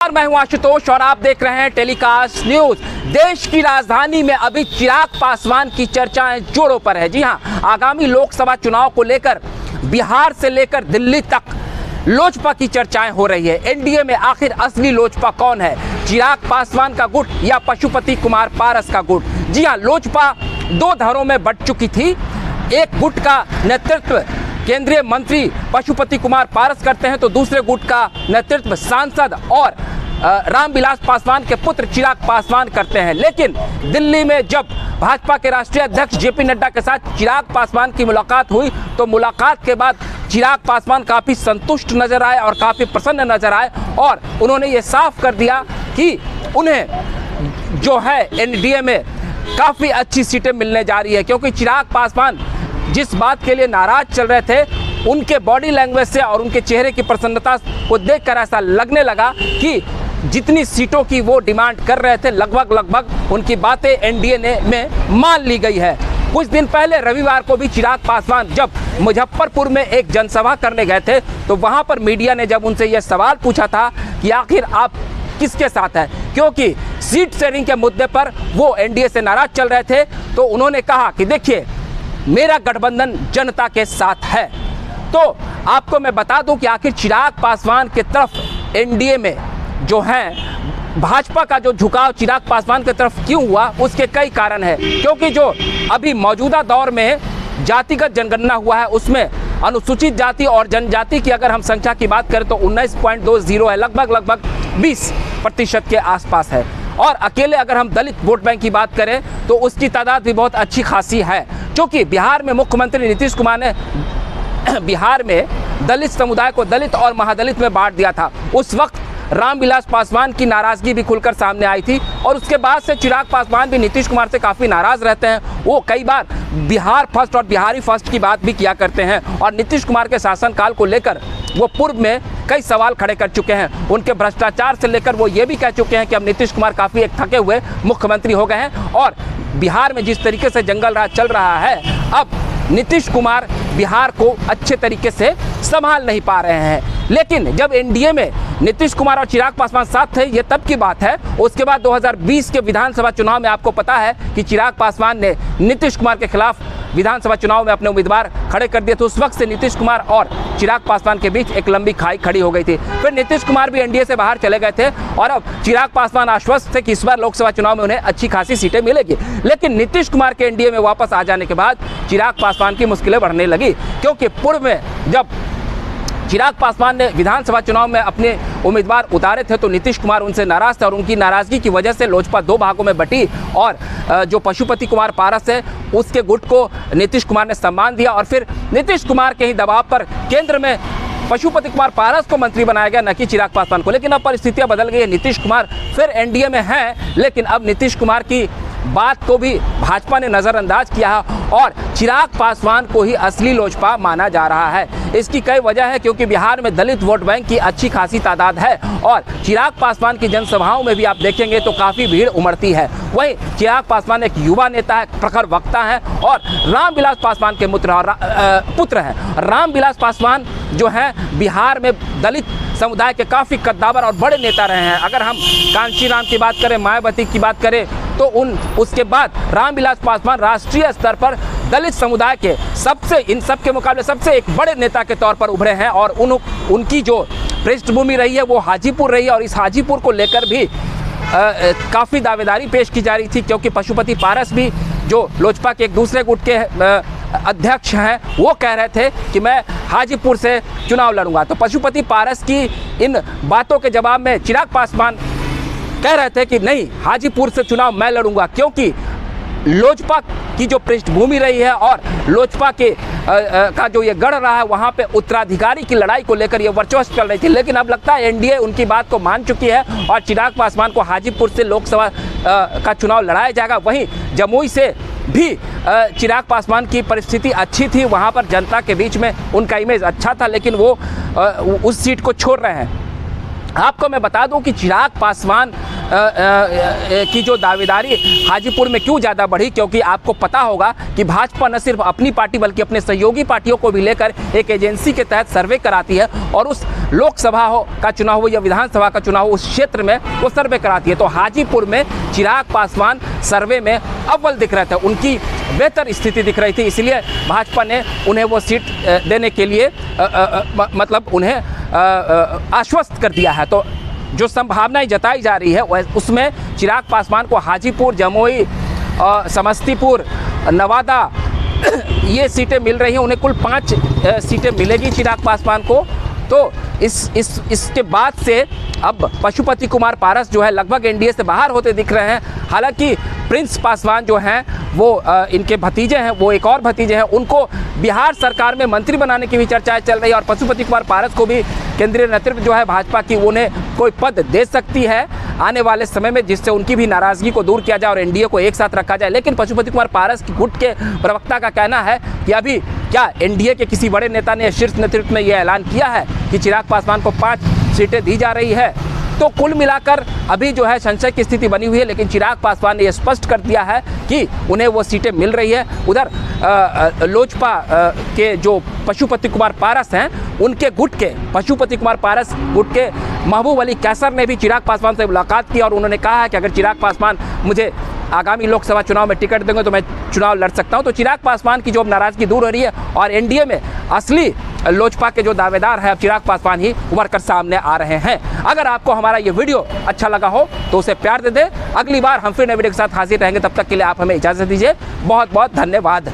और मैं हूं आशुतोष और आप देख रहे हैं टेलीकास्ट न्यूज। देश की राजधानी में अभी चिराग पासवान की चर्चाएं जोरों पर है। जी हां, आगामी लोकसभा चुनाव को लेकर बिहार से लेकर दिल्ली तक लोजपा की चर्चाएं हो रही है। एनडीए में आखिर असली लोजपा कौन है, चिराग पासवान का गुट या पशुपति कुमार पारस का गुट? जी हां, लोजपा दो धड़ों में बंट चुकी थी। एक गुट का नेतृत्व केंद्रीय मंत्री पशुपति कुमार पारस करते हैं तो दूसरे गुट का नेतृत्व सांसद और रामविलास पासवान के पुत्र चिराग पासवान करते हैं। लेकिन दिल्ली में जब भाजपा के राष्ट्रीय अध्यक्ष जेपी नड्डा के साथ चिराग पासवान की मुलाकात हुई तो मुलाकात के बाद चिराग पासवान काफ़ी संतुष्ट नजर आए और काफ़ी प्रसन्न नजर आए और उन्होंने ये साफ कर दिया कि उन्हें जो है एनडीए में काफ़ी अच्छी सीटें मिलने जा रही है, क्योंकि चिराग पासवान जिस बात के लिए नाराज चल रहे थे उनके बॉडी लैंग्वेज से और उनके चेहरे की प्रसन्नता को देखकर ऐसा लगने लगा कि जितनी सीटों की वो डिमांड कर रहे थे लगभग उनकी बातें एनडीए में मान ली गई है। कुछ दिन पहले रविवार को भी चिराग पासवान जब मुजफ्फरपुर में एक जनसभा करने गए थे तो वहां पर मीडिया ने जब उनसे यह सवाल पूछा था कि आखिर आप किसके साथ हैं, क्योंकि सीट शेयरिंग के मुद्दे पर वो एनडीए से नाराज चल रहे थे, तो उन्होंने कहा कि देखिए मेरा गठबंधन जनता के साथ है। तो आपको मैं बता दूं कि आखिर चिराग पासवान के तरफ एनडीए में जो है भाजपा का जो झुकाव चिराग पासवान की तरफ क्यों हुआ, उसके कई कारण है। क्योंकि जो अभी मौजूदा दौर में जातिगत जनगणना हुआ है उसमें अनुसूचित जाति और जनजाति की अगर हम संख्या की बात करें तो 19.20 है, लगभग 20% के आसपास है। और अकेले अगर हम दलित वोट बैंक की बात करें तो उसकी तादाद भी बहुत अच्छी खासी है। क्योंकि बिहार में मुख्यमंत्री नीतीश कुमार ने बिहार में दलित समुदाय को दलित और महादलित में बांट दिया था। उस वक्त रामविलास पासवान की नाराजगी भी खुलकर सामने आई थी और उसके बाद से चिराग पासवान भी नीतीश कुमार से काफ़ी नाराज रहते हैं। वो कई बार बिहार फर्स्ट और बिहारी फर्स्ट की बात भी किया करते हैं और नीतीश कुमार के शासनकाल को लेकर वो पूर्व में कई सवाल खड़े कर चुके हैं। उनके भ्रष्टाचार से लेकर वो ये भी कह चुके हैं कि अब नीतीश कुमार काफ़ी एक थके हुए मुख्यमंत्री हो गए हैं और बिहार में जिस तरीके से जंगल राज चल रहा है अब नीतीश कुमार बिहार को अच्छे तरीके से संभाल नहीं पा रहे हैं। लेकिन जब एनडीए में नीतीश कुमार और चिराग पासवान साथ थे, ये तब की बात है। उसके बाद 2020 के विधानसभा चुनाव में आपको पता है कि चिराग पासवान ने नीतीश कुमार के खिलाफ विधानसभा चुनाव में अपने उम्मीदवार खड़े कर दिए थे। उस वक्त से नीतीश कुमार और चिराग पासवान के बीच एक लंबी खाई खड़ी हो गई थी। फिर नीतीश कुमार भी एनडीए से बाहर चले गए थे और अब चिराग पासवान आश्वस्त थे कि इस बार लोकसभा चुनाव में उन्हें अच्छी खासी सीटें मिलेगी। लेकिन नीतीश कुमार के एनडीए में वापस आ जाने के बाद चिराग पासवान की मुश्किलें बढ़ने लगी, क्योंकि पूर्व में जब चिराग पासवान ने विधानसभा चुनाव में अपने उम्मीदवार उतारे थे तो नीतीश कुमार उनसे नाराज थे और उनकी नाराजगी की वजह से लोजपा दो भागों में बटी और जो पशुपति कुमार पारस है उसके गुट को नीतीश कुमार ने सम्मान दिया और फिर नीतीश कुमार के ही दबाव पर केंद्र में पशुपति कुमार पारस को मंत्री बनाया गया, न कि चिराग पासवान को। लेकिन अब परिस्थितियां बदल गई है, नीतीश कुमार फिर एनडीए में हैं, लेकिन अब नीतीश कुमार की बात को भी भाजपा ने नज़रअंदाज किया है और चिराग पासवान को ही असली लोजपा माना जा रहा है। इसकी कई वजह है, क्योंकि बिहार में दलित वोट बैंक की अच्छी खासी तादाद है और चिराग पासवान की जनसभाओं में भी आप देखेंगे तो काफ़ी भीड़ उमड़ती है। वहीं चिराग पासवान एक युवा नेता है, प्रखर वक्ता है और रामविलास पासवान के पुत्र हैं। रामविलास पासवान जो है बिहार में दलित समुदाय के काफ़ी कद्दावर और बड़े नेता रहे हैं। अगर हम कांशीराम की बात करें, मायावती की बात करें तो उसके बाद रामविलास पासवान राष्ट्रीय स्तर पर दलित समुदाय के इन सब के मुकाबले सबसे एक बड़े नेता के तौर पर उभरे हैं और उनकी जो पृष्ठभूमि रही है वो हाजीपुर रही है और इस हाजीपुर को लेकर भी काफ़ी दावेदारी पेश की जा रही थी, क्योंकि पशुपति पारस भी जो लोजपा के एक दूसरे गुट के अध्यक्ष हैं वो कह रहे थे कि मैं हाजीपुर से चुनाव लड़ूंगा। तो पशुपति पारस की इन बातों के जवाब में चिराग पासवान कह रहे थे कि नहीं, हाजीपुर से चुनाव मैं लड़ूंगा, क्योंकि लोजपा की जो पृष्ठभूमि रही है और लोजपा के का जो ये गढ़ रहा है वहाँ पे उत्तराधिकारी की लड़ाई को लेकर ये वर्चस्व चल रही थी। लेकिन अब लगता है एनडीए उनकी बात को मान चुकी है और चिराग पासवान को हाजीपुर से लोकसभा का चुनाव लड़ाया जाएगा। वहीं जमुई से भी चिराग पासवान की परिस्थिति अच्छी थी, वहाँ पर जनता के बीच में उनका इमेज अच्छा था, लेकिन वो उस सीट को छोड़ रहे हैं। आपको मैं बता दूं कि चिराग पासवान की जो दावेदारी हाजीपुर में क्यों ज़्यादा बढ़ी, क्योंकि आपको पता होगा कि भाजपा न सिर्फ अपनी पार्टी बल्कि अपने सहयोगी पार्टियों को भी लेकर एक एजेंसी के तहत सर्वे कराती है और उस लोकसभा का चुनाव हो या विधानसभा का चुनाव हो उस क्षेत्र में वो सर्वे कराती है। तो हाजीपुर में चिराग पासवान सर्वे में अव्वल दिख रहे थे, उनकी बेहतर स्थिति दिख रही थी, इसलिए भाजपा ने उन्हें वो सीट देने के लिए मतलब उन्हें आश्वस्त कर दिया है। तो जो संभावनाएं जताई जा रही है उसमें चिराग पासवान को हाजीपुर, जमुई, समस्तीपुर, नवादा ये सीटें मिल रही हैं। उन्हें कुल 5 सीटें मिलेगी चिराग पासवान को। तो इसके बाद से अब पशुपति कुमार पारस जो है लगभग एनडीए से बाहर होते दिख रहे हैं। हालांकि प्रिंस पासवान जो हैं वो इनके भतीजे हैं, वो एक और भतीजे हैं, उनको बिहार सरकार में मंत्री बनाने की भी चर्चाएं चल रही है और पशुपति कुमार पारस को भी केंद्रीय नेतृत्व जो है भाजपा की उन्हें कोई पद दे सकती है आने वाले समय में, जिससे उनकी भी नाराज़गी को दूर किया जाए और एनडीए को एक साथ रखा जाए। लेकिन पशुपति कुमार पारस की गुट के प्रवक्ता का कहना है कि अभी क्या एनडीए के किसी बड़े नेता ने शीर्ष नेतृत्व में यह ऐलान किया है कि चिराग पासवान को 5 सीटें दी जा रही है। तो कुल मिलाकर अभी जो है संशय की स्थिति बनी हुई है, लेकिन चिराग पासवान ने यह स्पष्ट कर दिया है कि उन्हें वो सीटें मिल रही है। उधर लोजपा के जो पशुपति कुमार पारस हैं उनके गुट के पशुपति कुमार पारस गुट के महबूब अली कैसर ने भी चिराग पासवान से मुलाकात की और उन्होंने कहा है कि अगर चिराग पासवान मुझे आगामी लोकसभा चुनाव में टिकट देंगे तो मैं चुनाव लड़ सकता हूं। तो चिराग पासवान की जो अब नाराज़गी दूर हो रही है और एनडीए में असली लोजपा के जो दावेदार हैं अब चिराग पासवान ही उभर कर सामने आ रहे हैं। अगर आपको हमारा ये वीडियो अच्छा लगा हो तो उसे प्यार दे दें। अगली बार हम फिर नए वीडियो के साथ हाजिर रहेंगे, तब तक के लिए आप हमें इजाज़त दीजिए। बहुत बहुत धन्यवाद।